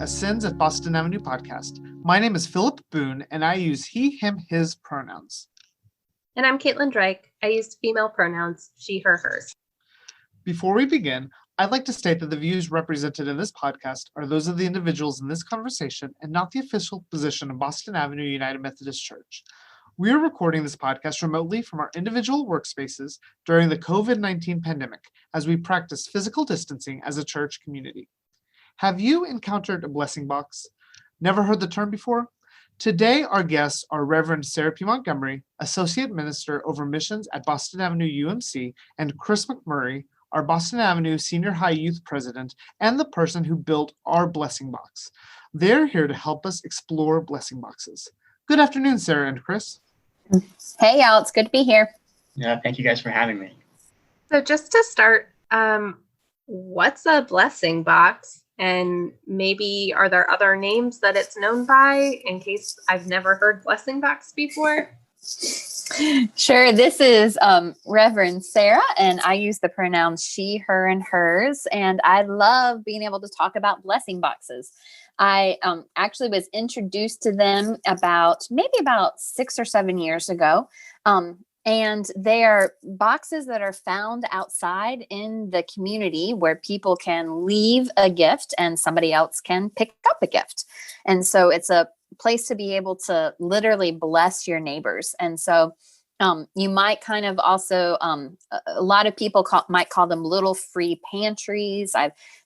a Sins at Boston Avenue podcast. My name is Philip Boone, and I use he, him, his pronouns. And I'm Caitlin Drake. I use female pronouns, she, her, hers. Before we begin, I'd like to state that the views represented in this podcast are those of the individuals in this conversation and not the official position of Boston Avenue United Methodist Church. We are recording this podcast remotely from our individual workspaces during the COVID-19 pandemic as we practice physical distancing as a church community. Have you encountered a blessing box? Never heard the term before? Today, our guests are Reverend Sara Pugh Montgomery, Associate Minister over Missions at Boston Avenue UMC, and Chris McMurry, our Boston Avenue Senior High Youth President, and the person who built our blessing box. They're here to help us explore blessing boxes. Good afternoon, Sara and Chris. Hey, y'all. It's good to be here. Yeah, thank you guys for having me. So just to start, what's a blessing box? And maybe are there other names that it's known by in case I've never heard blessing box before? Sure. This is Reverend Sara, and I use the pronouns she, her, and hers. And I love being able to talk about blessing boxes. I actually was introduced to them about 6 or 7 years ago. And they are boxes that are found outside in the community where people can leave a gift and somebody else can pick up a gift. And so it's a place to be able to literally bless your neighbors. And so you might kind of also, a lot of people might call them little free pantries.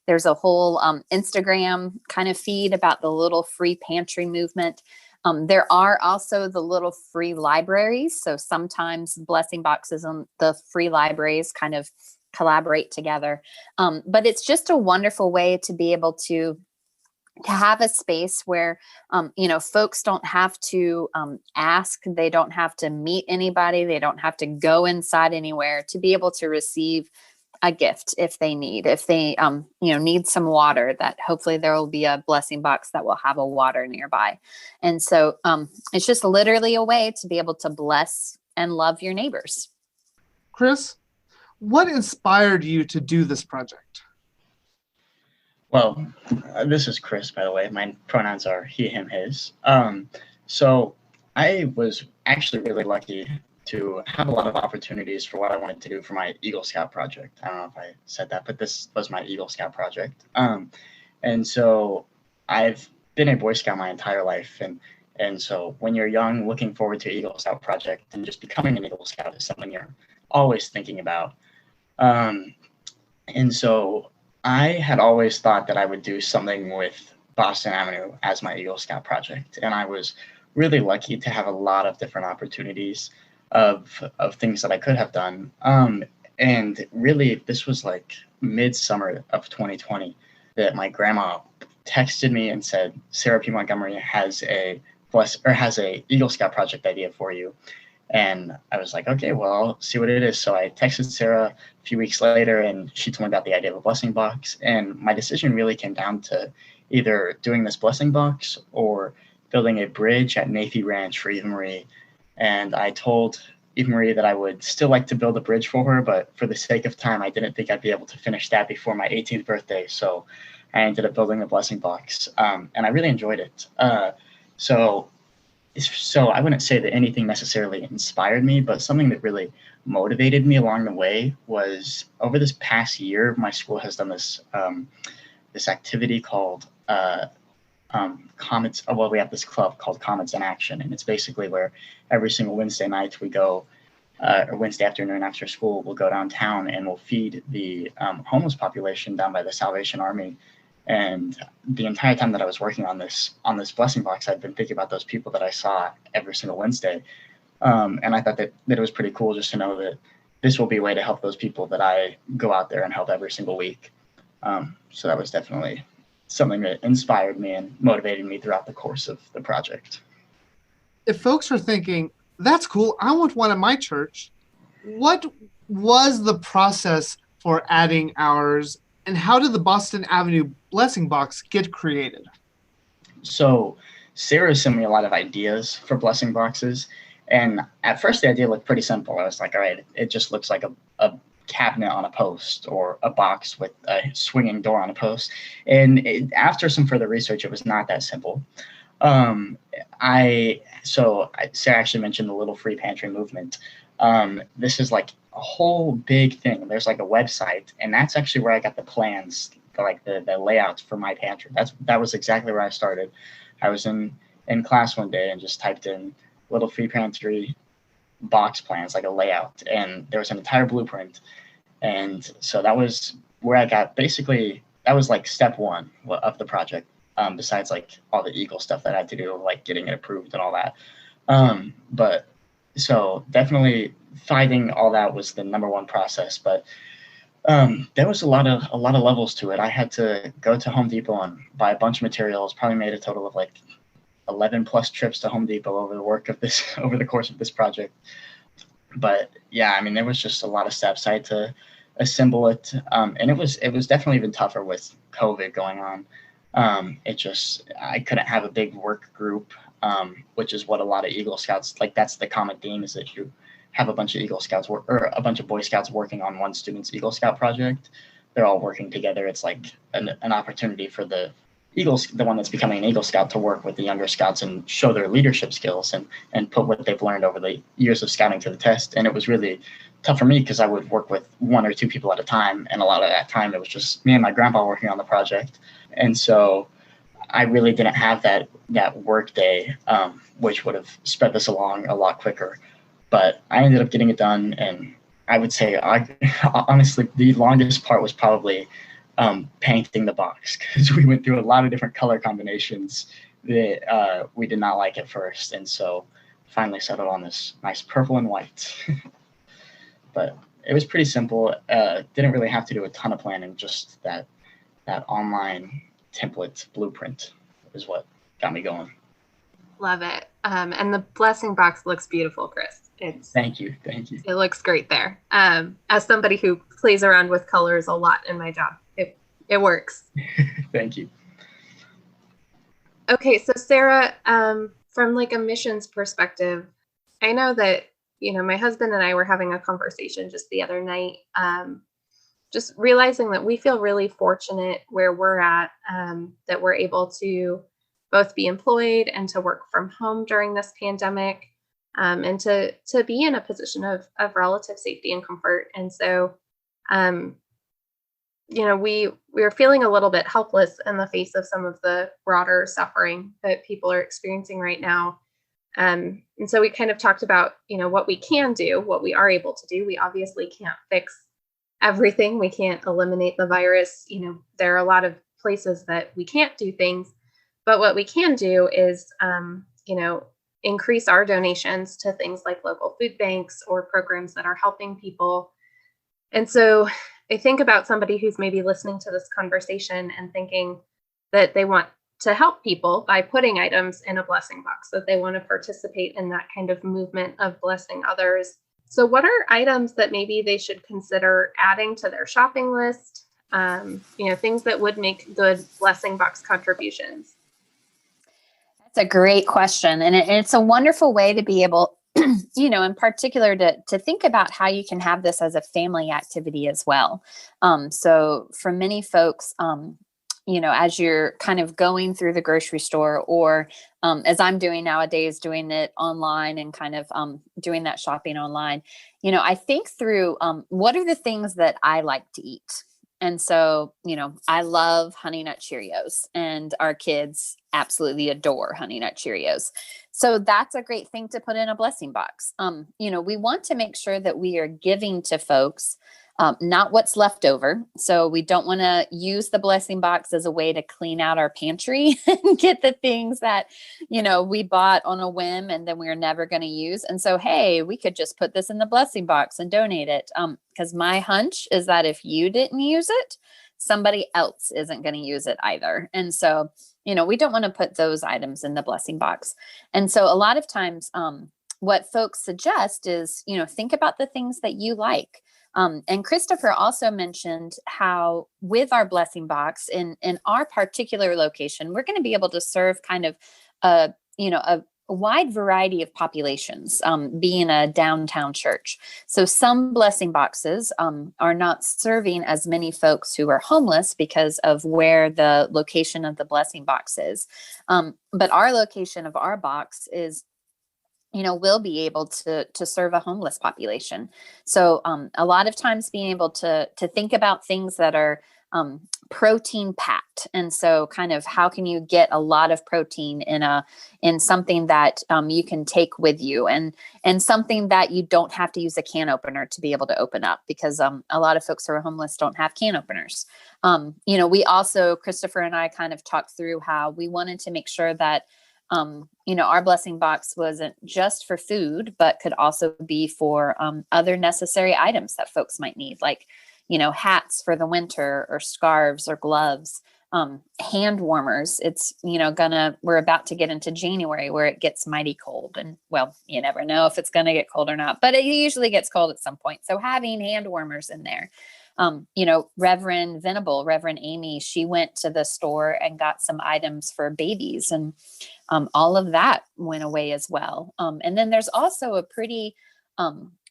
There's a whole Instagram kind of feed about the little free pantry movement. There are also the little free libraries. So sometimes blessing boxes and the free libraries kind of collaborate together. But it's just a wonderful way to be able to have a space where, folks don't have to ask, they don't have to meet anybody, they don't have to go inside anywhere to be able to receive a gift if they need need some water, that hopefully there will be a blessing box that will have a water nearby. And so it's just literally a way to be able to bless and love your neighbors. Chris, what inspired you to do this project? Well, this is Chris, by the way. My pronouns are he, him, his. So I was actually really lucky to have a lot of opportunities for what I wanted to do for my Eagle Scout project. I don't know if I said that, but this was my Eagle Scout project. And so I've been a Boy Scout my entire life. And so when you're young, looking forward to Eagle Scout project and just becoming an Eagle Scout is something you're always thinking about. And so I had always thought that I would do something with Boston Avenue as my Eagle Scout project. And I was really lucky to have a lot of different opportunities of things that I could have done. And really, this was like midsummer of 2020 that my grandma texted me and said, Sara P. Montgomery has a Eagle Scout project idea for you. And I was like, okay, well, I'll see what it is. So I texted Sara a few weeks later, and she told me about the idea of a blessing box. And my decision really came down to either doing this blessing box or building a bridge at Nathy Ranch for Eva Marie. And I told Eva Marie that I would still like to build a bridge for her, but for the sake of time, I didn't think I'd be able to finish that before my 18th birthday. So I ended up building a blessing box, and I really enjoyed it. So I wouldn't say that anything necessarily inspired me, but something that really motivated me along the way was over this past year, my school has done this activity called Comets. Well, we have this club called Comets in Action, and it's basically where every single Wednesday night we go, or Wednesday afternoon after school, we'll go downtown and we'll feed the homeless population down by the Salvation Army. And the entire time that I was working on this blessing box, I'd been thinking about those people that I saw every single Wednesday. And I thought that it was pretty cool just to know that this will be a way to help those people that I go out there and help every single week. So that was definitely something that inspired me and motivated me throughout the course of the project. If folks are thinking, that's cool, I want one at my church, what was the process for adding ours, and how did the Boston Avenue blessing box get created? So Sara sent me a lot of ideas for blessing boxes. And at first the idea looked pretty simple. I was like, all right, it just looks like a cabinet on a post or a box with a swinging door on a post. And after some further research, it was not that simple. Sarah actually mentioned the Little Free Pantry movement. This is like a whole big thing. There's like a website, and that's actually where I got the plans, the layouts for my pantry. That was exactly where I started. I was in class one day and just typed in Little Free Pantry box plans, like a layout, and there was an entire blueprint. And so that was where I got, basically that was like step one of the project, besides like all the Eagle stuff that I had to do, like getting it approved and all that. But so definitely finding all that was the number one process. But there was a lot of levels to it. I had to go to Home Depot and buy a bunch of materials, probably made a total of like 11 plus trips to Home Depot over the course of this project. But yeah, I mean, there was just a lot of steps. I had to assemble it. And it was definitely even tougher with COVID going on. I couldn't have a big work group, which is what a lot of Eagle Scouts, like that's the common theme, is that you have a bunch of Eagle Scouts or a bunch of Boy Scouts working on one student's Eagle Scout project. They're all working together. It's like an opportunity for the Eagles, the one that's becoming an Eagle Scout, to work with the younger Scouts and show their leadership skills and put what they've learned over the years of scouting to the test. And it was really tough for me because I would work with one or two people at a time. And a lot of that time, it was just me and my grandpa working on the project. And so I really didn't have that work day, which would have sped this along a lot quicker. But I ended up getting it done. And I would say, honestly, the longest part was probably painting the box, because we went through a lot of different color combinations that we did not like at first. And so finally settled on this nice purple and white. But it was pretty simple. Didn't really have to do a ton of planning, just that online template blueprint is what got me going. Love it. And the blessing box looks beautiful, Chris. Thank you. It looks great there. As somebody who plays around with colors a lot in my job, it works. Thank you. Okay, so Sarah, from like a missions perspective, I know that, my husband and I were having a conversation just the other night, just realizing that we feel really fortunate where we're at, that we're able to both be employed and to work from home during this pandemic, and to be in a position of relative safety and comfort. And so, we are feeling a little bit helpless in the face of some of the broader suffering that people are experiencing right now. And so we kind of talked about, what we can do, what we are able to do. We obviously can't fix everything. We can't eliminate the virus. There are a lot of places that we can't do things, but what we can do is, increase our donations to things like local food banks or programs that are helping people. And so I think about somebody who's maybe listening to this conversation and thinking that they want to help people by putting items in a blessing box, that they want to participate in that kind of movement of blessing others. So what are items that maybe they should consider adding to their shopping list? Things that would make good blessing box contributions. That's a great question. And it's a wonderful way to be able, in particular to think about how you can have this as a family activity as well. So for many folks, as you're kind of going through the grocery store, or as I'm doing nowadays, doing it online and kind of doing that shopping online, I think through what are the things that I like to eat. And so, I love Honey Nut Cheerios, and our kids absolutely adore Honey Nut Cheerios. So that's a great thing to put in a blessing box. We want to make sure that we are giving to folks, not what's left over. So we don't want to use the blessing box as a way to clean out our pantry and get the things that, we bought on a whim and then we're never going to use. And so, hey, we could just put this in the blessing box and donate it. Because my hunch is that if you didn't use it, somebody else isn't going to use it either. And so, we don't want to put those items in the blessing box. And so a lot of times, what folks suggest is, think about the things that you like. And Christopher also mentioned how with our blessing box in our particular location, we're going to be able to serve kind of a a wide variety of populations, being a downtown church. So some blessing boxes are not serving as many folks who are homeless because of where the location of the blessing box is. But our location of our box is, will be able to serve a homeless population. So a lot of times being able to think about things that are protein packed. And so kind of how can you get a lot of protein in something that you can take with you, and something that you don't have to use a can opener to be able to open up, because a lot of folks who are homeless don't have can openers. We also, Christopher and I kind of talked through how we wanted to make sure that our blessing box wasn't just for food, but could also be for other necessary items that folks might need, like hats for the winter, or scarves, or gloves, hand warmers. It's, we're about to get into January where it gets mighty cold, and well, you never know if it's going to get cold or not, but it usually gets cold at some point. So having hand warmers in there, Reverend Amy, she went to the store and got some items for babies, and all of that went away as well. And then there's also a pretty,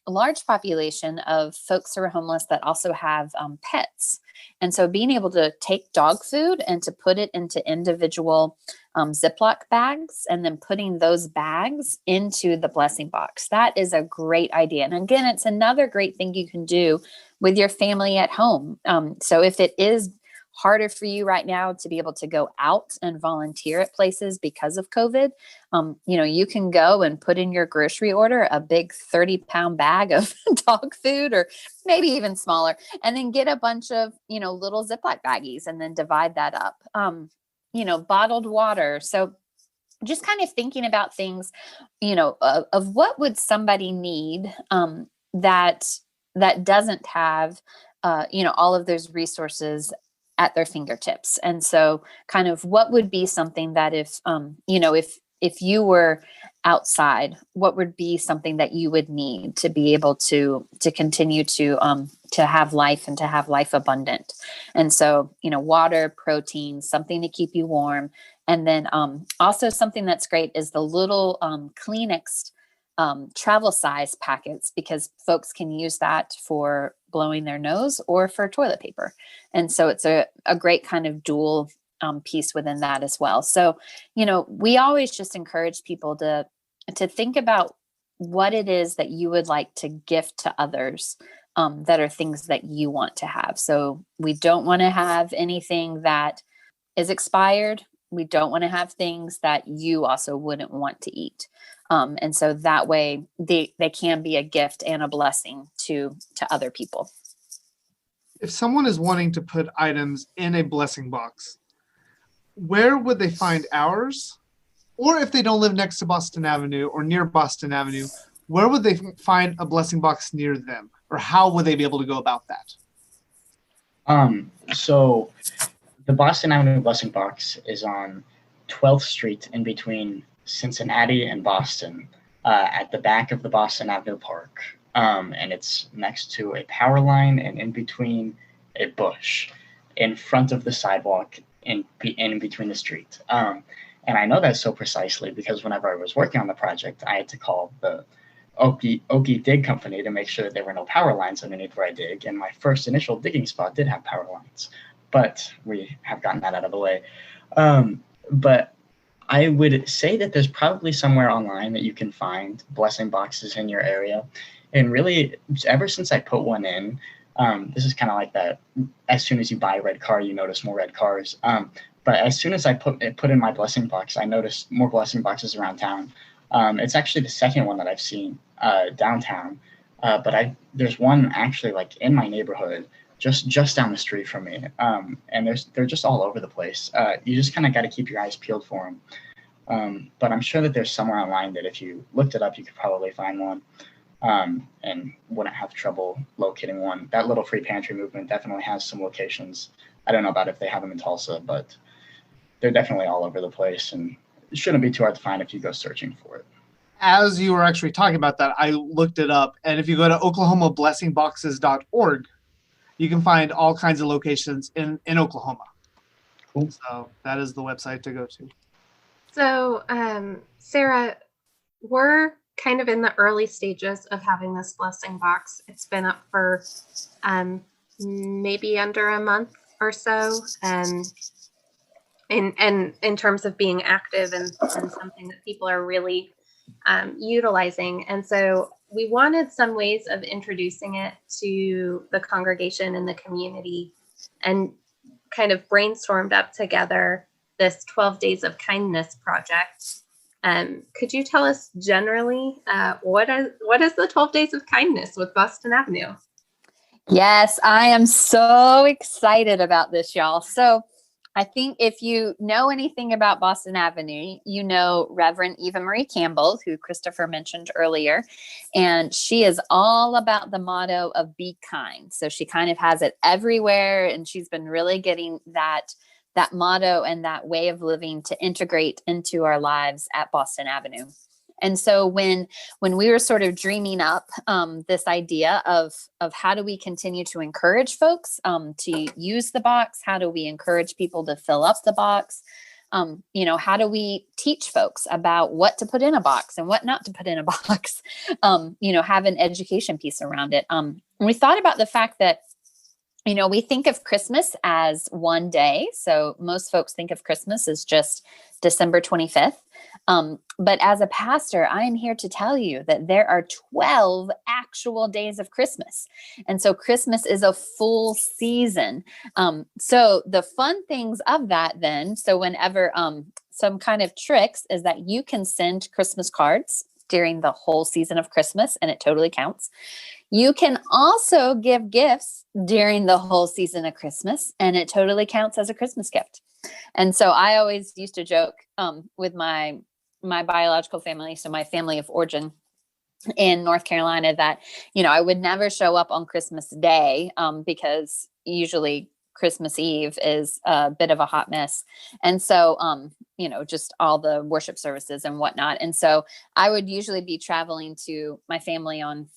large population of folks who are homeless that also have pets. And so being able to take dog food and to put it into individual Ziploc bags, and then putting those bags into the blessing box, that is a great idea. And again, it's another great thing you can do with your family at home. So if it is harder for you right now to be able to go out and volunteer at places because of COVID, you can go and put in your grocery order a big 30-pound bag of dog food, or maybe even smaller, and then get a bunch of, little Ziploc baggies and then divide that up. Bottled water. So just kind of thinking about things, of what would somebody need that doesn't have, all of those resources at their fingertips. And so kind of what would be something that if you were outside, what would be something that you would need to be able to continue to have life, and to have life abundant. And so, water, protein, something to keep you warm. And then also something that's great is the little Kleenex travel size packets, because folks can use that for blowing their nose or for toilet paper. And so it's a great kind of dual piece within that as well. So, we always just encourage people to think about what it is that you would like to gift to others, that are things that you want to have. So we don't want to have anything that is expired. We don't want to have things that you also wouldn't want to eat. And so that way they can be a gift and a blessing to other people. If someone is wanting to put items in a blessing box, where would they find ours? Or if they don't live next to Boston Avenue or near Boston Avenue, where would they find a blessing box near them? Or how would they be able to go about that? So the Boston Avenue blessing box is on 12th Street in between Cincinnati and Boston, at the back of the Boston Avenue Park. And it's next to a power line and in between a bush, in front of the sidewalk, in between the street. And I know that so precisely because whenever I was working on the project, I had to call the Okie Dig Company to make sure that there were no power lines underneath where I dig. And my first initial digging spot did have power lines, but we have gotten that out of the way. But I would say that there's probably somewhere online that you can find blessing boxes in your area. And really, ever since I put one in, this is kind of like that. As soon as you buy a red car, you notice more red cars. But as soon as I put in my blessing box, I noticed more blessing boxes around town. It's actually the second one that I've seen downtown. But there's one actually like in my neighborhood, just down the street from me. And they're just all over the place. You just kind of got to keep your eyes peeled for them. But I'm sure that there's somewhere online that if you looked it up, you could probably find one. And wouldn't have trouble locating one. That little free pantry movement definitely has some locations. I don't know about if they have them in Tulsa, but they're definitely all over the place, and it shouldn't be too hard to find if you go searching for it. As you were actually talking about that, I looked it up, and if you go to oklahomablessingboxes.org, you can find all kinds of locations in Oklahoma. Cool. So that is the website to go to. So, Sarah, we're kind of in the early stages of having this blessing box. It's been up for maybe under a month or so. In terms of being active and something that people are really utilizing. And so we wanted some ways of introducing it to the congregation and the community, and kind of brainstormed up together this 12 Days of Kindness project. Could you tell us generally what is the 12 Days of Kindness with Boston Avenue? Yes, I am so excited about this, y'all. So I think if you know anything about Boston Avenue, you know Reverend Eva Marie Campbell, who Christopher mentioned earlier, and she is all about the motto of be kind. So she kind of has it everywhere, and she's been really getting that motto and that way of living to integrate into our lives at Boston Avenue. And so when we were sort of dreaming up this idea of how do we continue to encourage folks to use the box, how do we encourage people to fill up the box, how do we teach folks about what to put in a box and what not to put in a box, have an education piece around it. We thought about the fact that we think of Christmas as one day. So most folks think of Christmas as just December 25th. But as a pastor, I am here to tell you that there are 12 actual days of Christmas. And so Christmas is a full season. So the fun things of that then, so whenever some kind of tricks is that you can send Christmas cards during the whole season of Christmas, and it totally counts. You can also give gifts during the whole season of Christmas, and it totally counts as a Christmas gift. And so I always used to joke with my biological family, so my family of origin in North Carolina, that, I would never show up on Christmas Day because usually Christmas Eve is a bit of a hot mess. And so, just all the worship services and whatnot. And so I would usually be traveling to my family on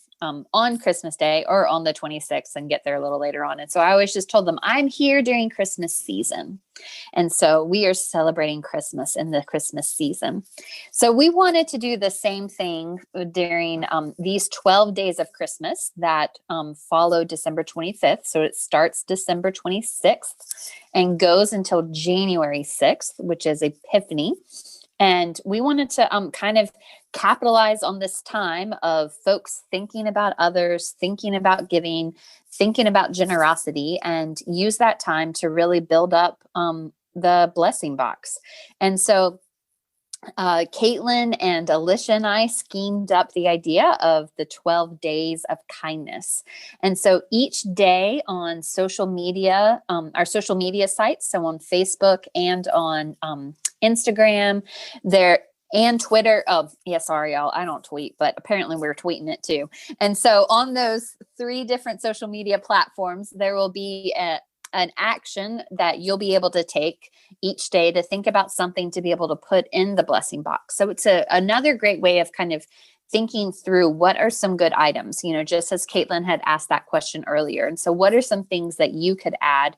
Christmas Day or on the 26th and get there a little later on. And so I always just told them I'm here during Christmas season. And so we are celebrating Christmas in the Christmas season. So we wanted to do the same thing during these 12 days of Christmas that follow December 25th. So it starts December 26th and goes until January 6th, which is Epiphany. And we wanted to kind of capitalize on this time of folks thinking about others, thinking about giving, thinking about generosity, and use that time to really build up the blessing box. And so Caitlin and Alicia and I schemed up the idea of the 12 days of kindness. And so each day on social media, our social media sites, so on Facebook and on Instagram, and Twitter. Oh, yeah, sorry, y'all. I don't tweet, but apparently we're tweeting it too. And so on those 3 different social media platforms, there will be an action that you'll be able to take each day to think about something to be able to put in the blessing box. So it's another great way of kind of thinking through what are some good items, just as Caitlin had asked that question earlier. And so what are some things that you could add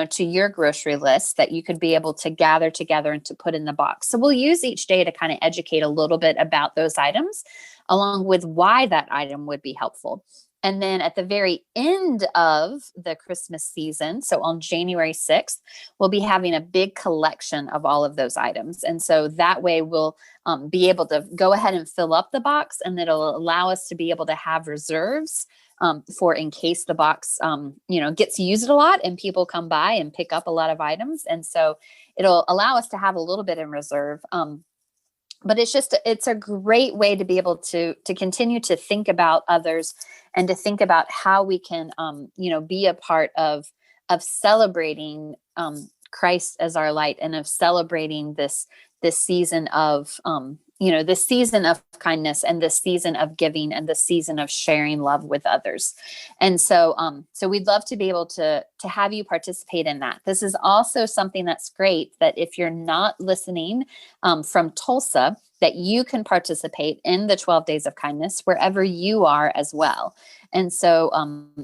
to your grocery list that you could be able to gather together and to put in the box. So we'll use each day to kind of educate a little bit about those items, along with why that item would be helpful. And then at the very end of the Christmas season, so on January 6th, we'll be having a big collection of all of those items. And so that way we'll be able to go ahead and fill up the box, and it'll allow us to be able to have reserves for in case the box, gets used a lot and people come by and pick up a lot of items. And so it'll allow us to have a little bit in reserve. But it's a great way to be able to continue to think about others and to think about how we can, be a part of celebrating Christ as our light, and of celebrating this season of, this season of kindness, and this season of giving, and the season of sharing love with others. And so, we'd love to be able to have you participate in that. This is also something that's great, that if you're not listening from Tulsa, that you can participate in the 12 days of kindness wherever you are as well. And so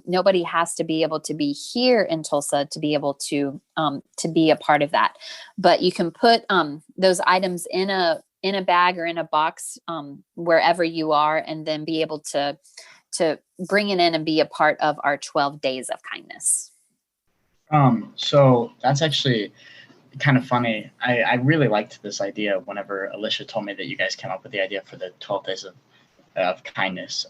nobody has to be able to be here in Tulsa to be able to be a part of that. But you can put those items in a in a bag or in a box, wherever you are, and then be able to bring it in and be a part of our 12 days of kindness. So that's actually kind of funny. I really liked this idea whenever Alicia told me that you guys came up with the idea for the 12 days of kindness.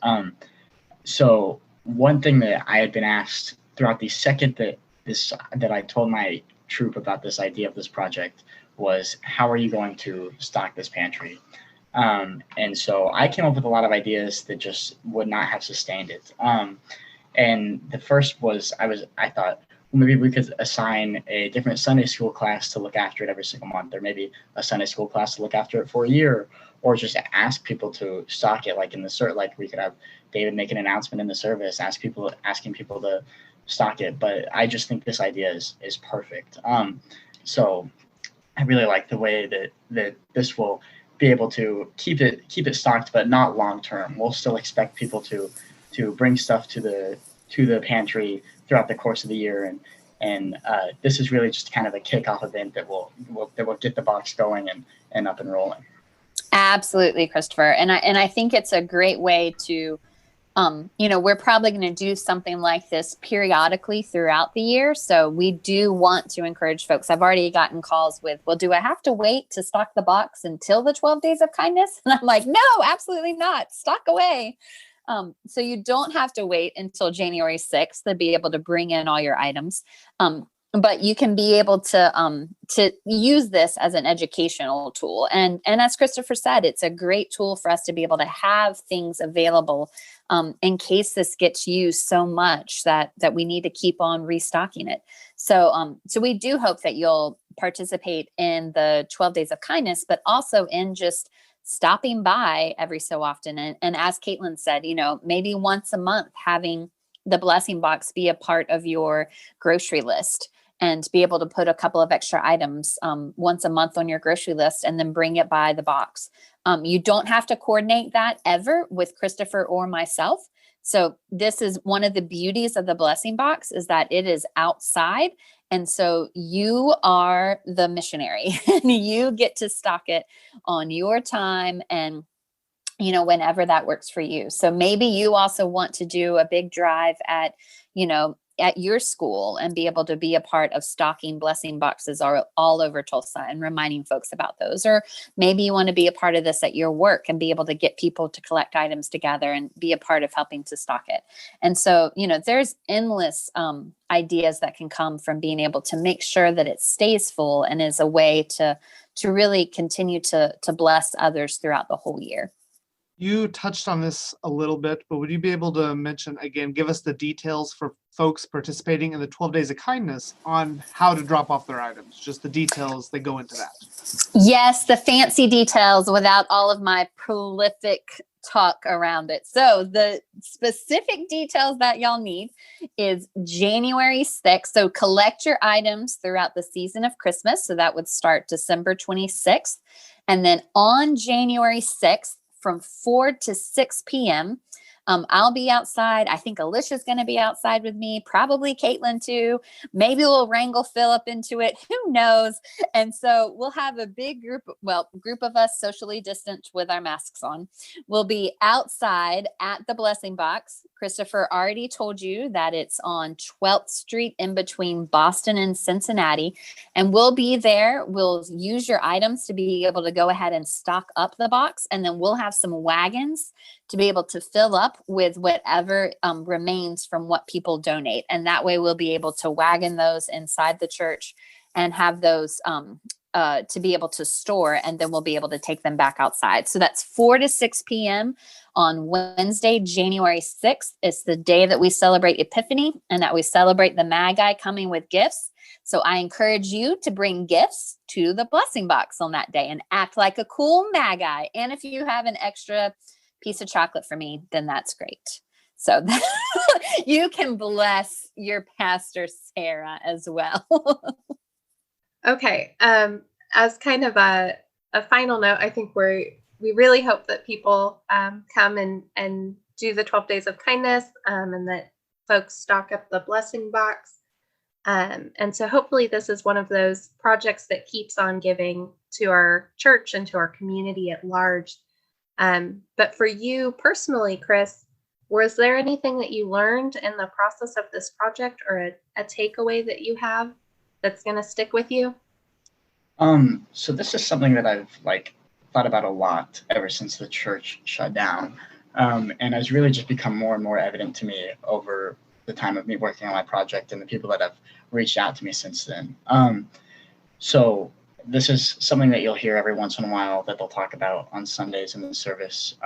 So one thing that I had been asked throughout the second that I told my troop about this idea of this project was, how are you going to stock this pantry? And so I came up with a lot of ideas that just would not have sustained it. And the first was, I thought, well, maybe we could assign a different Sunday school class to look after it every single month, or maybe a Sunday school class to look after it for a year, or just ask people to stock it, like in the like we could have David make an announcement in the service, asking people to stock it. But I just think this idea is perfect. So I really like the way that this will be able to keep it stocked, but not long term. We'll still expect people to bring stuff to the pantry throughout the course of the year, and this is really just kind of a kickoff event that will get the box going and up and rolling. Absolutely, Christopher. And I think it's a great way to, we're probably going to do something like this periodically throughout the year. So we do want to encourage folks. I've already gotten calls with, well, do I have to wait to stock the box until the 12 days of kindness? And I'm like, no, absolutely not. Stock away. So you don't have to wait until January 6th to be able to bring in all your items. But you can be able to use this as an educational tool. And as Christopher said, it's a great tool for us to be able to have things available in case this gets used so much that we need to keep on restocking it. So we do hope that you'll participate in the 12 days of kindness, but also in just stopping by every so often. And as Caitlin said, maybe once a month, having the blessing box be a part of your grocery list, and be able to put a couple of extra items once a month on your grocery list and then bring it by the box. You don't have to coordinate that ever with Christopher or myself. So this is one of the beauties of the blessing box, is that it is outside. And so you are the missionary and you get to stock it on your time and whenever that works for you. So maybe you also want to do a big drive at your school and be able to be a part of stocking blessing boxes all over Tulsa and reminding folks about those. Or maybe you want to be a part of this at your work and be able to get people to collect items together and be a part of helping to stock it. And so, there's endless ideas that can come from being able to make sure that it stays full and is a way to really continue to bless others throughout the whole year. You touched on this a little bit, but would you be able to mention again, give us the details for folks participating in the 12 Days of Kindness on how to drop off their items, just the details that go into that? Yes, the fancy details without all of my prolific talk around it. So the specific details that y'all need is January 6th. So collect your items throughout the season of Christmas. So that would start December 26th. And then on January 6th, from 4 to 6 p.m. I'll be outside. I think Alicia's going to be outside with me, probably Caitlin too. Maybe we'll wrangle Philip into it. Who knows? And so we'll have a big group of us socially distant with our masks on. We'll be outside at the blessing box. Christopher already told you that it's on 12th Street in between Boston and Cincinnati. And we'll be there. We'll use your items to be able to go ahead and stock up the box. And then we'll have some wagons to be able to fill up with whatever remains from what people donate. And that way we'll be able to wagon those inside the church and have those to be able to store, and then we'll be able to take them back outside. So that's 4 to 6 p.m. on Wednesday, January 6th. It's the day that we celebrate Epiphany and that we celebrate the Magi coming with gifts. So I encourage you to bring gifts to the blessing box on that day and act like a cool Magi. And if you have an extra piece of chocolate for me, then that's great. So you can bless your pastor, Sara, as well. Okay. As kind of a final note, I think we really hope that people come and do the 12 Days of Kindness and that folks stock up the blessing box. And so hopefully this is one of those projects that keeps on giving to our church and to our community at large. But for you personally, Chris, was there anything that you learned in the process of this project, or a takeaway that you have that's going to stick with you? So this is something that I've thought about a lot ever since the church shut down, and has really just become more and more evident to me over the time of me working on my project and the people that have reached out to me since then. So this is something that you'll hear every once in a while that they'll talk about on Sundays in the service.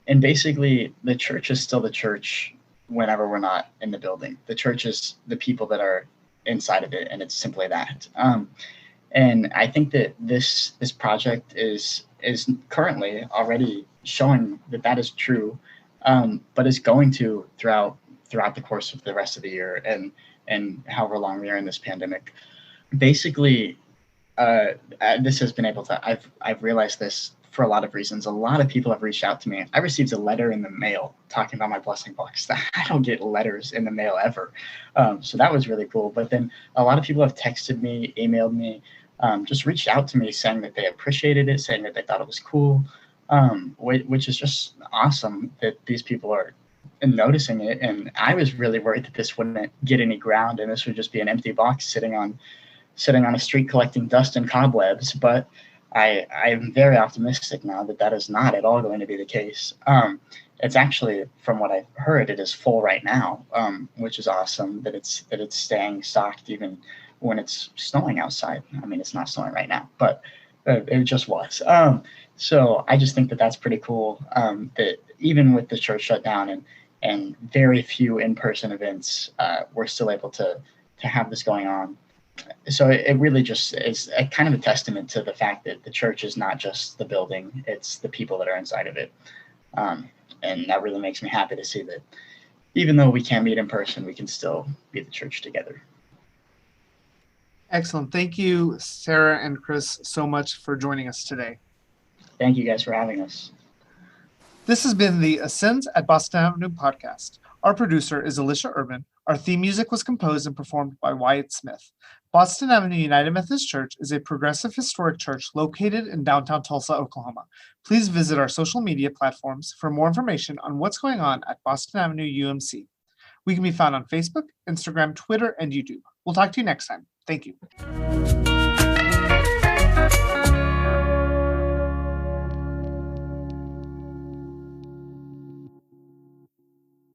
And basically, the church is still the church whenever we're not in the building. The church is the people that are inside of it, and it's simply that. And I think that this project is currently already showing that is true, but is going to throughout the course of the rest of the year and however long we are in this pandemic. Basically, this has been able to. I've realized this for a lot of reasons. A lot of people have reached out to me. I received a letter in the mail talking about my blessing box. I don't get letters in the mail ever, so that was really cool. But then a lot of people have texted me, emailed me, just reached out to me saying that they appreciated it, saying that they thought it was cool, which is just awesome that these people are noticing it. And I was really worried that this wouldn't get any ground and this would just be an empty box sitting on a street collecting dust and cobwebs. But I am very optimistic now that is not at all going to be the case. It's actually, from what I've heard, it is full right now, which is awesome that it's staying stocked even when it's snowing outside. I mean, it's not snowing right now, but it just was. So I just think that that's pretty cool, that even with the church shut down and very few in-person events, we're still able to have this going on. So it really just is a kind of a testament to the fact that the church is not just the building, it's the people that are inside of it. And that really makes me happy to see that even though we can't meet in person, we can still be the church together. Excellent. Thank you, Sarah and Chris, so much for joining us today. Thank you guys for having us. This has been the Ascends at Boston Avenue podcast. Our producer is Alicia Urban. Our theme music was composed and performed by Wyatt Smith. Boston Avenue United Methodist Church is a progressive historic church located in downtown Tulsa, Oklahoma. Please visit our social media platforms for more information on what's going on at Boston Avenue UMC. We can be found on Facebook, Instagram, Twitter, and YouTube. We'll talk to you next time. Thank you.